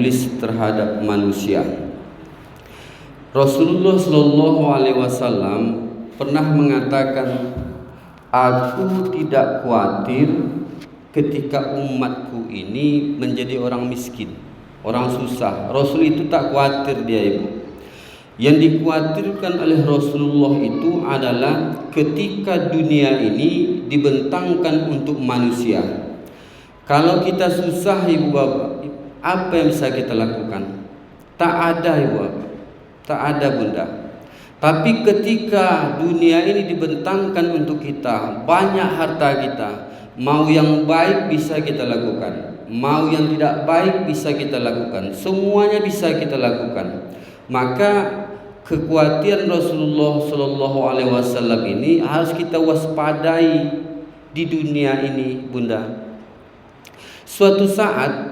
iblis terhadap manusia. Rasulullah Shallallahu Alaihi Wasallam pernah mengatakan, aku tidak khawatir ketika umatku ini menjadi orang miskin, orang susah. Rasul itu tak khawatir dia, ibu. Yang dikhawatirkan oleh Rasulullah itu adalah ketika dunia ini dibentangkan untuk manusia. Kalau kita susah, ibu bapak, apa yang bisa kita lakukan? Tak ada, ibu bapak, tak ada, bunda. Tapi ketika dunia ini dibentangkan untuk kita, banyak harta kita, mau yang baik bisa kita lakukan, mau yang tidak baik bisa kita lakukan, semuanya bisa kita lakukan. Maka kekhawatiran Rasulullah Shallallahu Alaihi Wasallam ini harus kita waspadai di dunia ini, bunda. Suatu saat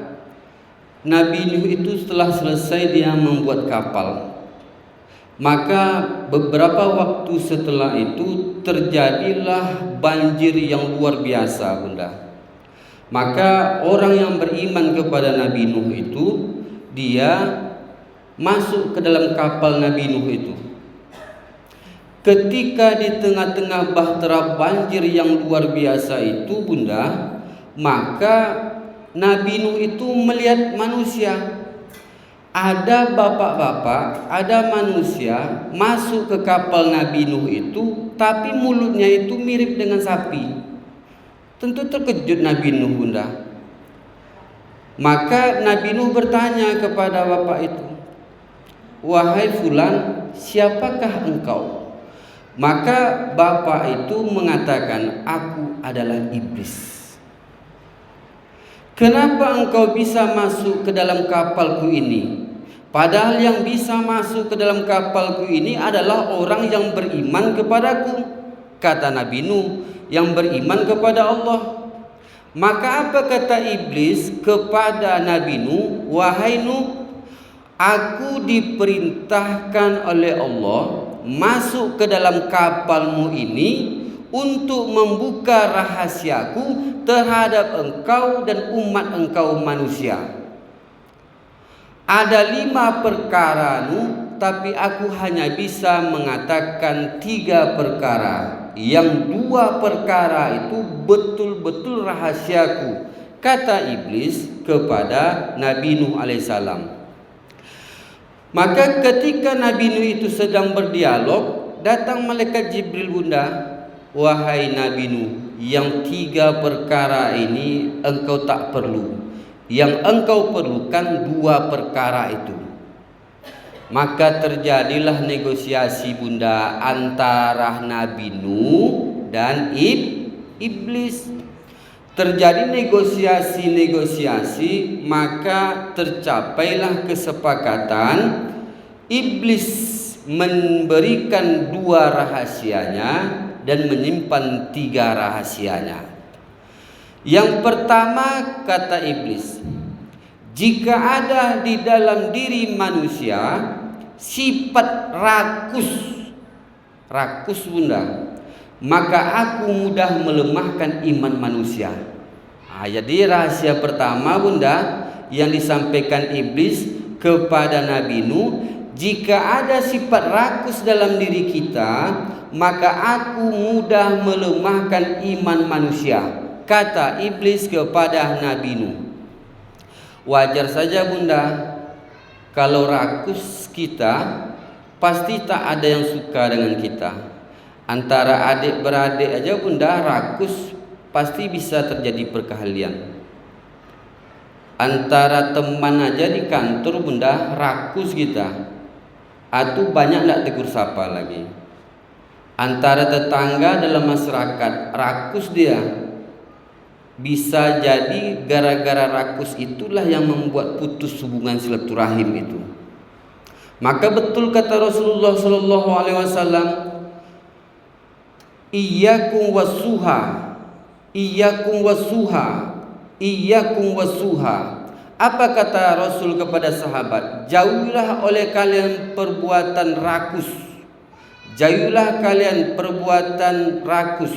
Nabi Nuh itu setelah selesai dia membuat kapal, maka beberapa waktu setelah itu terjadilah banjir yang luar biasa, bunda. Maka orang yang beriman kepada Nabi Nuh itu, dia masuk ke dalam kapal Nabi Nuh itu. Ketika di tengah-tengah bahtera banjir yang luar biasa itu, bunda, maka Nabi Nuh itu melihat manusia. Ada bapak-bapak, ada manusia masuk ke kapal Nabi Nuh itu, tapi mulutnya itu mirip dengan sapi. Tentu terkejut Nabi Nuh, bunda. Maka Nabi Nuh bertanya kepada bapak itu, wahai fulan, siapakah engkau? Maka bapak itu mengatakan, aku adalah iblis. Kenapa engkau bisa masuk ke dalam kapalku ini? Padahal yang bisa masuk ke dalam kapalku ini adalah orang yang beriman kepadaku. Kata Nabi Nuh, yang beriman kepada Allah. Maka apa kata iblis kepada Nabi Nuh? Wahai Nuh, aku diperintahkan oleh Allah masuk ke dalam kapalmu ini untuk membuka rahasiaku terhadap engkau dan umat engkau manusia. Ada 5 perkara Nuh, tapi aku hanya bisa mengatakan 3 perkara. Yang 2 perkara itu betul-betul rahasiaku, kata iblis kepada Nabi Nuh alaihissalam. Maka ketika Nabi Nuh itu sedang berdialog, datang malaikat Jibril, bunda. Wahai Nabi Nuh, yang 3 perkara ini engkau tak perlu. Yang engkau perlukan 2 perkara itu. Maka terjadilah negosiasi, bunda, antara Nabi Nuh dan iblis. Terjadi negosiasi, maka tercapailah kesepakatan. Iblis memberikan 2 rahasianya dan menyimpan 3 rahasianya. Yang pertama, kata iblis, jika ada di dalam diri manusia sifat rakus, bunda, maka aku mudah melemahkan iman manusia. Jadi rahasia pertama, bunda, yang disampaikan iblis kepada Nabi Nuh, jika ada sifat rakus dalam diri kita, maka aku mudah melemahkan iman manusia, kata iblis kepada Nabi Nuh. Wajar saja, bunda, kalau rakus kita pasti tak ada yang suka dengan kita. Antara adik beradik aja, bunda, rakus pasti bisa terjadi perkelahian. Antara teman aja di kantor, bunda, rakus kita, atau banyak nak tegur sapa lagi. Antara tetangga dalam masyarakat, rakus dia. Bisa jadi gara-gara rakus itulah yang membuat putus hubungan silaturahim itu. Maka betul kata Rasulullah Shallallahu Alaihi Wasallam, iyyakum wasuha, iyyakum wasuha, iyyakum wasuha. Apa kata Rasul kepada sahabat? Jauhilah oleh kalian perbuatan rakus. Jauhilah kalian perbuatan rakus.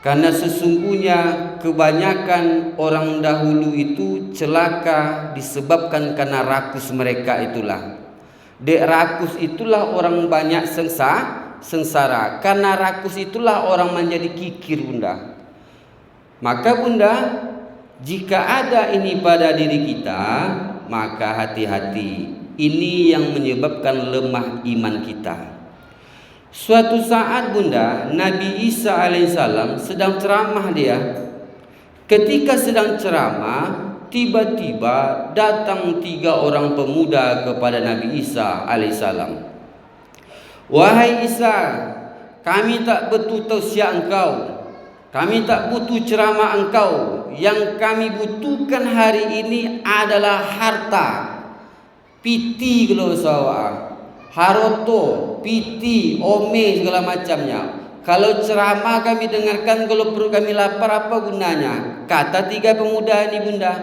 Karena sesungguhnya kebanyakan orang dahulu itu celaka disebabkan karena rakus mereka itulah. Dek rakus itulah orang banyak sengsara. Karena rakus itulah orang menjadi kikir, Bunda. Maka Bunda, jika ada ini pada diri kita, maka hati-hati. Ini yang menyebabkan lemah iman kita. Suatu saat Bunda, Nabi Isa alaihissalam sedang ceramah dia. Ketika sedang ceramah, tiba-tiba datang 3 orang pemuda kepada Nabi Isa alaihissalam. Wahai Isa, kami tak butuh tausiah engkau. Kami tak butuh ceramah engkau. Yang kami butuhkan hari ini adalah harta. Piti kalau sawah. Haroto, piti, ome, segala macamnya. Kalau ceramah kami dengarkan, kalau perut kami lapar, apa gunanya? Kata 3 pemuda ini, Bunda.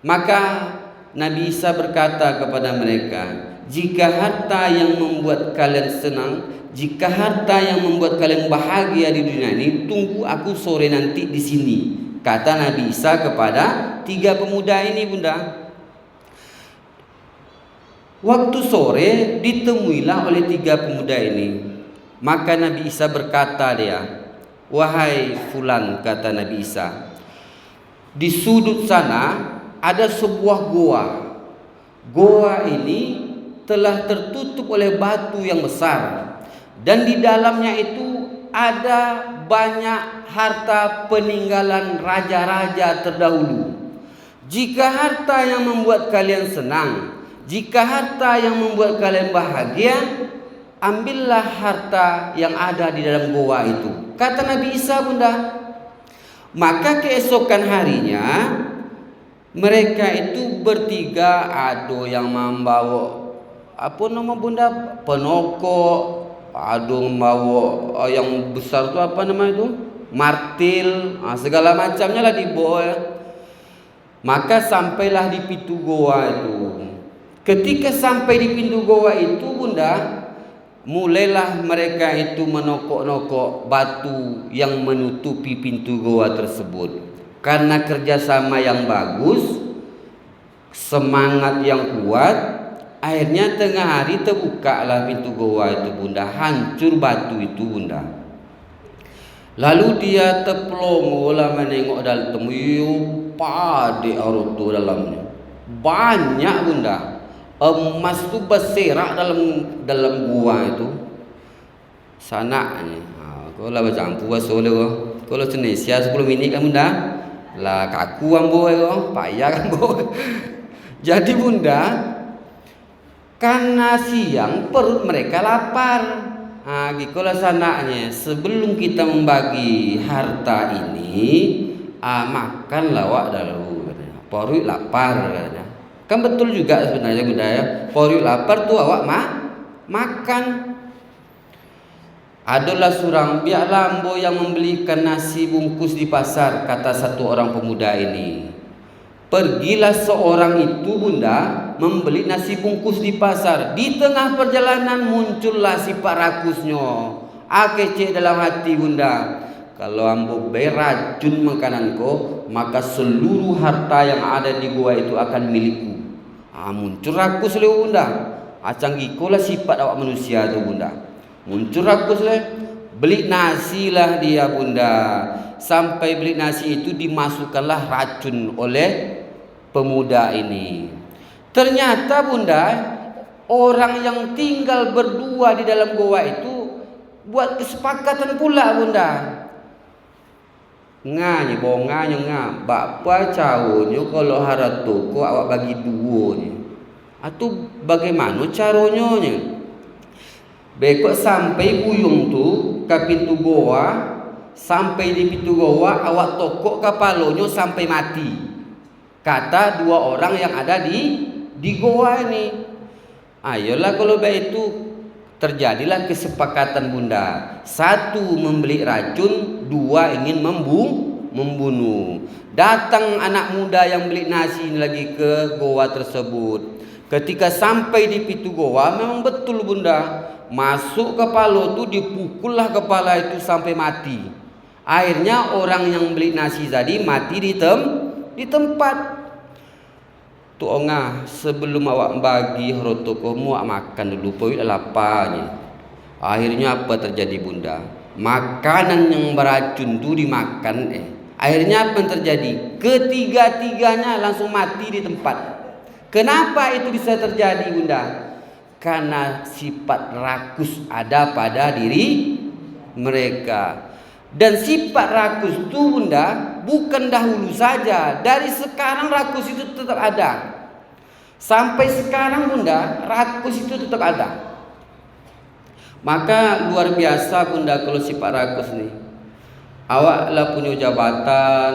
Maka Nabi Isa berkata kepada mereka, jika harta yang membuat kalian senang, jika harta yang membuat kalian bahagia di dunia ini, tunggu aku sore nanti di sini. Kata Nabi Isa kepada 3 pemuda ini, Bunda. Waktu sore ditemuilah oleh 3 pemuda ini. Maka Nabi Isa berkata dia, wahai fulan, kata Nabi Isa, di sudut sana ada sebuah goa. Goa ini telah tertutup oleh batu yang besar, dan di dalamnya itu ada banyak harta peninggalan raja-raja terdahulu. Jika harta yang membuat kalian senang, jika harta yang membuat kalian bahagia, ambillah harta yang ada di dalam goa itu. Kata Nabi Isa, Bunda. Maka keesokan harinya mereka itu bertiga, ada yang membawa apa nama, Bunda, penokok, ada yang membawa yang besar itu apa nama itu, martil, segala macamnya lah dibawa. Maka sampailah di pintu goa itu. Ketika sampai di pintu goa itu, Bunda, mulailah mereka itu menokok-nokok batu yang menutupi pintu goa tersebut. Karena kerjasama yang bagus, semangat yang kuat, akhirnya tengah hari terbukalah pintu goa itu, Bunda. Hancur batu itu, Bunda. Lalu dia terpelongo lah menengok dalam temu, pade aroto dalamnya. Banyak, Bunda. Emas tu berserak dalam gua itu. Sana ni. Kau lah baca ampu solo ko. Kalau Indonesia 10 minit kan, Bunda. Lah kaku ambo ko, payah kan, Bo. Jadi, Bunda, karena siang perut mereka lapar. Gikolah sananya. Sebelum kita membagi harta ini, makanlah wak dulu. Perut lapar katanya. Kan betul juga sebenarnya, Bunda ya. Perut lapar tuh awak makan. Adalah surang biak lambo yang membelikan nasi bungkus di pasar, kata satu orang pemuda ini. Pergilah seorang itu, Bunda, membeli nasi bungkus di pasar. Di tengah perjalanan muncullah sifat rakusnya. Kecek dalam hati, Bunda, kalau ambo beracun makananku, maka seluruh harta yang ada di gua itu akan milikku. Muncul rakus le, Bunda. Canggikolah sifat awak manusia tu, Bunda. Muncul rakus le. Beli nasi lah dia, Bunda. Sampai beli nasi itu dimasukkanlah racun oleh pemuda ini. Ternyata, Bunda, orang yang tinggal berdua di dalam goa itu buat kesepakatan pula, Bunda. Nganya bonganya bapa cawonyo kalau haratu ko awak bagi dua ni. Atau bagaimana caranya nya? Bekok sampai buyung tu ke pintu goa, sampai di pintu goa awak tokok kepalonyo sampai mati. Kata 2 orang yang ada di goa ini. Ayolah kalau begitu terjadilah kesepakatan, Bunda. 1 membeli racun, 2 ingin membunuh. Datang anak muda yang beli nasi ini lagi ke goa tersebut. Ketika sampai di pintu goa, memang betul, Bunda, masuk kepala itu, dipukullah kepala itu sampai mati. Akhirnya orang yang beli nasi tadi mati di tempat. Tu ongah sebelum awak bagi haroto kamu awak makan dulu poin lapanya. Akhirnya apa terjadi bunda? Makanan yang beracun tu dimakan akhirnya apa yang terjadi? Ketiga-tiganya langsung mati di tempat. Kenapa itu bisa terjadi bunda? Karena sifat rakus ada pada diri mereka. Dan sifat rakus itu bunda bukan dahulu saja, dari sekarang rakus itu tetap ada. Sampai sekarang bunda rakus itu tetap ada. Maka luar biasa bunda kalau sifat rakus nih. Awaklah punya jabatan,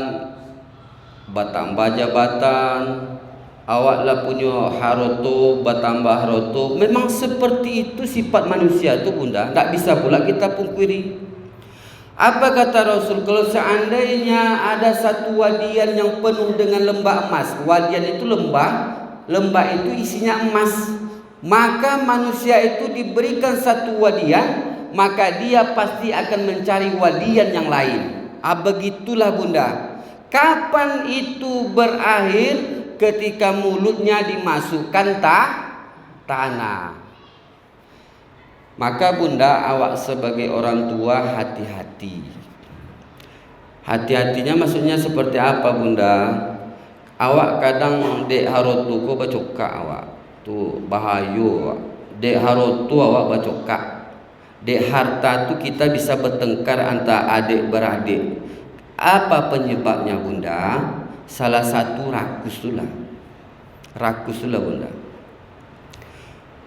bertambah jabatan, awaklah punya haroto, bertambah haroto. Memang seperti itu sifat manusia itu bunda, tak bisa pula kita pungkiri. Apa kata Rasul? Kalau seandainya ada satu wadian yang penuh dengan lembah emas, wadian itu lembah itu isinya emas, maka manusia itu diberikan satu wadian, maka dia pasti akan mencari wadian yang lain. Begitulah bunda. Kapan itu berakhir? Ketika mulutnya dimasukkan tanah. Maka bunda, awak sebagai orang tua hati-hati. Hati-hatinya maksudnya seperti apa bunda? Awak kadang dek harotu ko bacokak awak. Tu bahaya. Dek harotu awak bacokak. Dek harta tu kita bisa bertengkar antara adik beradik. Apa penyebabnya bunda? Salah satu rakus itulah. Rakus itulah bunda.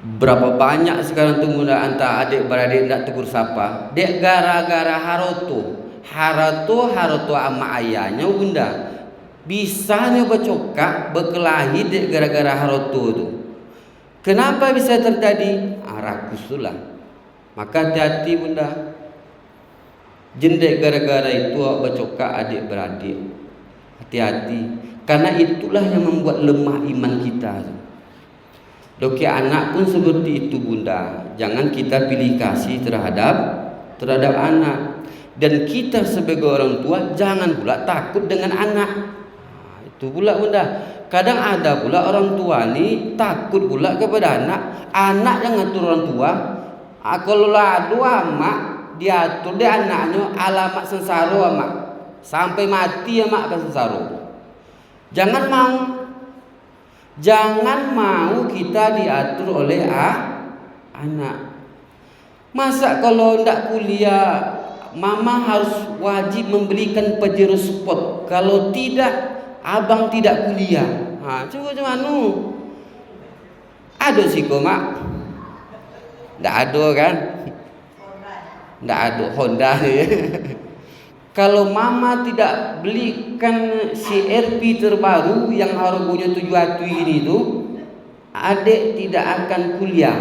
Berapa banyak sekarang tu bunda antara adik beradik tak tegur sapa. Dek gara-gara haroto. Haroto ama ayahnya bunda. Bisanya bercokak, berkelahi dek gara-gara haroto tu. Kenapa bisa terjadi? Rakus itulah. Maka hati-hati bunda. Jendek gara-gara itu bercokak adik beradik. Hati-hati. Karena itulah yang membuat lemah iman kita. Doki anak pun seperti itu bunda. Jangan kita pilih kasih terhadap anak. Dan kita sebagai orang tua jangan pula takut dengan anak. Itu pula bunda. Kadang ada pula orang tua ni takut pula kepada anak. Anak yang ngatur orang tua. Kalau ladu amak diatur dia anaknya alamat sensaro amak. Sampai mati amak akan sensaro. Jangan mau kita diatur oleh anak. Masa kalau tidak kuliah, mama harus wajib membelikan Pajero Sport. Kalau tidak, abang tidak kuliah. Coba mana? Ada sih kok mak? Tidak ada kan? Tidak ada Honda ni. Kalau mama tidak belikan CRV terbaru yang harganya 700 ini tu, adik tidak akan kuliah.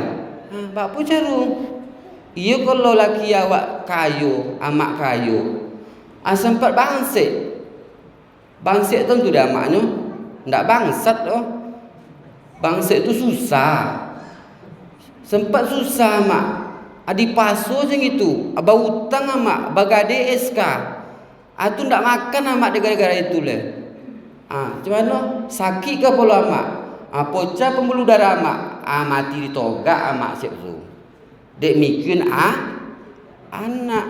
Pak apa cara? Iya kalau laki awak kayu, amak kayu. Sempat bangsek. Bangsek tu dah maknya. Ndak bangsat oh. Bangsek tu susah. Sempat susah mak. Adi paso macam itu. Abah hutang amak, bagade SK. Tu ndak makan amak gara-gara itu le. Macam mana? Sakit ke pola amak? Pecah pembuluh darah amak. Mati ditogak amak siap tu. Dek mikir anak.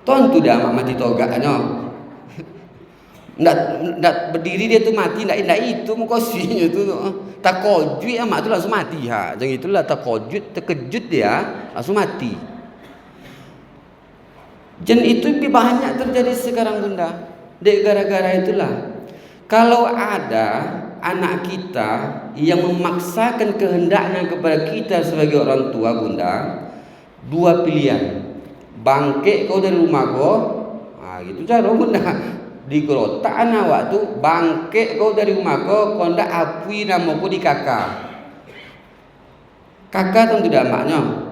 Tentu dah amak mati togaknya. Ndak berdiri dia tu mati ndak itu mukosinya tu. Takojut amak tu langsung mati Macam itulah terkejut dia langsung mati. Dan itu banyak terjadi sekarang bunda. Dek gara-gara itulah. Kalau ada anak kita yang memaksakan kehendaknya kepada kita sebagai orang tua bunda, dua pilihan. Bangkit kau dari rumah kau. Gitu cara bunda. Di gerotak anak awak tu, bangkit kau dari rumah kau ndak apui nama kau di kakak. Kakak tentu dah maknya.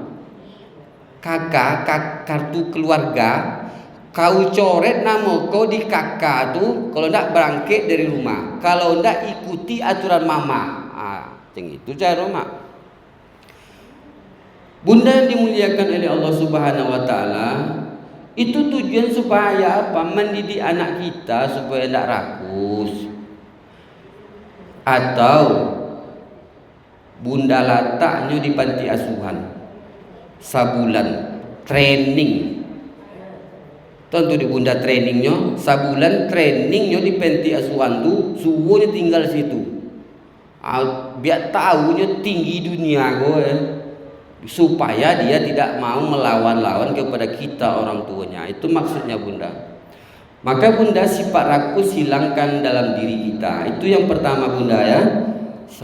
Kakak kartu keluarga, kau coret nama kau di kakak tu, kalau ndak berangkit dari rumah, kalau ndak ikuti aturan mama. Macam itu cara mak. Bunda yang dimuliakan oleh Allah Subhanahu Wa Taala, Itu tujuan supaya apa? Mendidik anak kita supaya tidak rakus. Atau bunda letaknya di panti asuhan sabulan training. Tentu di bunda trainingnya sabulan, trainingnya di panti asuhan tu suruhnya tinggal situ. Biar tahunya tinggi dunia gue, supaya dia tidak mau melawan-lawan kepada kita orang tuanya. Itu maksudnya bunda. Maka bunda, sifat rakus hilangkan dalam diri kita. Itu yang pertama bunda ya.